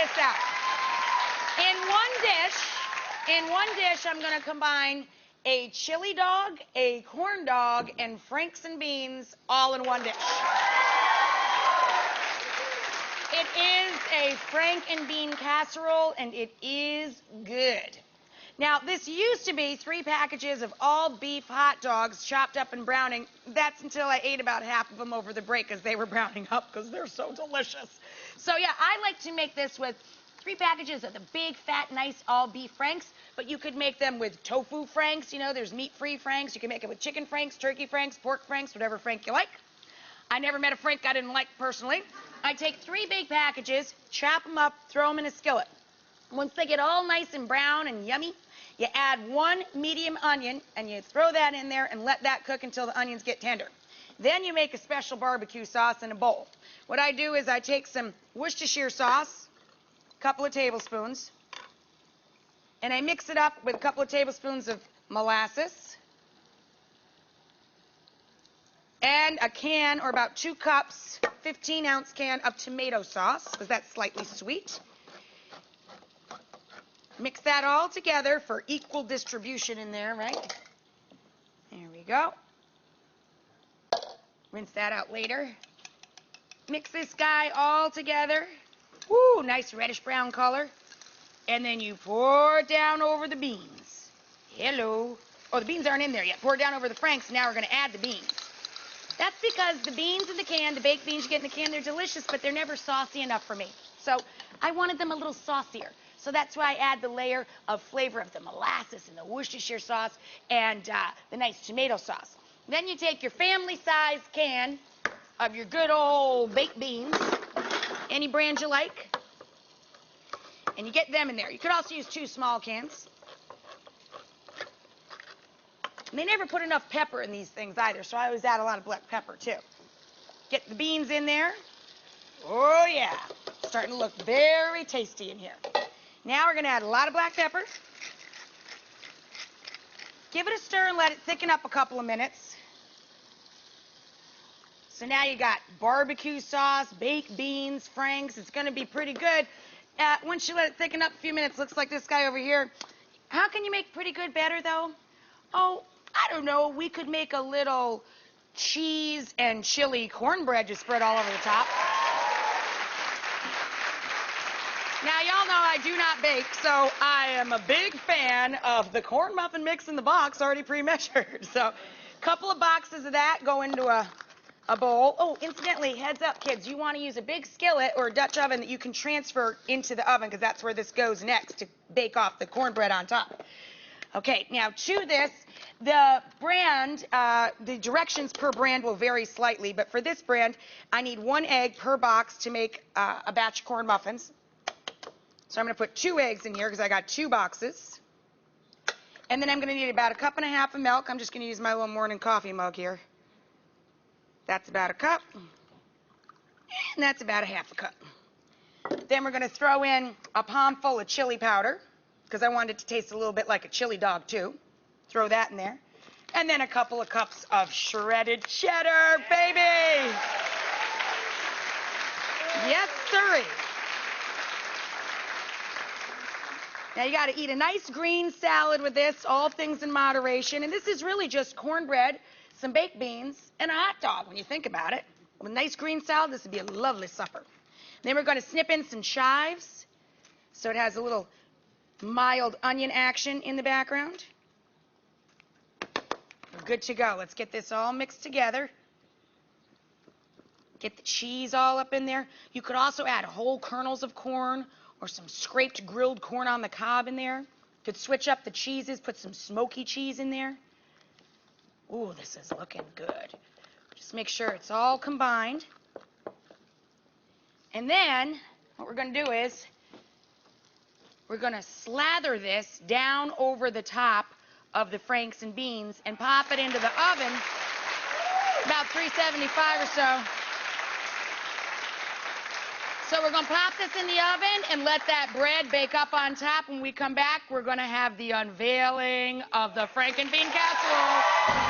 this out. In one dish, I'm going to combine a chili dog, a corn dog, and Franks and beans all in one dish. It is a Frank and bean casserole, and it is good. Now, this used to be 3 packages of all beef hot dogs chopped up and browning. That's until I ate about half of them over the break because they were browning up because they're so delicious. So, yeah, I like to make this with 3 packages of the big, fat, nice all-beef Franks, but you could make them with tofu Franks. You know, there's meat-free Franks. You can make it with chicken Franks, turkey Franks, pork Franks, whatever Frank you like. I never met a Frank I didn't like personally. I take 3 big packages, chop them up, throw them in a skillet. Once they get all nice and brown and yummy, you add 1 medium onion, and you throw that in there and let that cook until the onions get tender. Then you make a special barbecue sauce in a bowl. What I do is I take some Worcestershire sauce, a couple of tablespoons, and I mix it up with a couple of tablespoons of molasses, and a can, or about 2 cups, 15-ounce can of tomato sauce, because that's slightly sweet. Mix that all together for equal distribution in there, right? There we go. Rinse that out later. Mix this guy all together. Woo, nice reddish brown color. And then you pour it down over the beans. Hello. Oh, the beans aren't in there yet. Pour it down over the Franks. Now we're going to add the beans. That's because the beans in the can, the baked beans you get in the can, they're delicious, but they're never saucy enough for me. So I wanted them a little saucier. So that's why I add the layer of flavor of the molasses and the Worcestershire sauce and the nice tomato sauce. Then you take your family-sized can of your good old baked beans, any brand you like, and you get them in there. You could also use 2 small cans. And they never put enough pepper in these things either, so I always add a lot of black pepper too. Get the beans in there. Oh yeah, starting to look very tasty in here. Now we're going to add a lot of black pepper. Give it a stir and let it thicken up a couple of minutes. So now you got barbecue sauce, baked beans, Franks. It's going to be pretty good. Once you let it thicken up a few minutes, looks like this guy over here. How can you make pretty good better, though? Oh, I don't know. We could make a little cheese and chili cornbread to spread all over the top. Now, y'all know I do not bake, so I am a big fan of the corn muffin mix in the box already pre-measured. So a couple of boxes of that go into a bowl. Oh, incidentally, heads up, kids, you want to use a big skillet or a Dutch oven that you can transfer into the oven because that's where this goes next to bake off the cornbread on top. Okay, now to this, the brand, the directions per brand will vary slightly, but for this brand, I need 1 egg per box to make a batch of corn muffins. So I'm going to put 2 eggs in here because I got 2 boxes. And then I'm going to need about 1.5 cups of milk. I'm just going to use my little morning coffee mug here. That's about 1 cup. And that's about 1/2 cup. Then we're going to throw in a palm full of chili powder because I want it to taste a little bit like a chili dog too. Throw that in there. And then a couple of cups of shredded cheddar, baby! Yes, sirree. Now, you got to eat a nice green salad with this, all things in moderation. And this is really just cornbread, some baked beans, and a hot dog when you think about it. With a nice green salad, this would be a lovely supper. Then we're going to snip in some chives so it has a little mild onion action in the background. We're good to go. Let's get this all mixed together. Get the cheese all up in there. You could also add whole kernels of corn or some scraped grilled corn on the cob in there. Could switch up the cheeses, put some smoky cheese in there. Ooh, this is looking good. Just make sure it's all combined. And then what we're going to do is we're going to slather this down over the top of the Franks and beans and pop it into the oven about 375 or so. So we're going to pop this in the oven and let that bread bake up on top. When we come back, we're going to have the unveiling of the Frank and Bean casserole.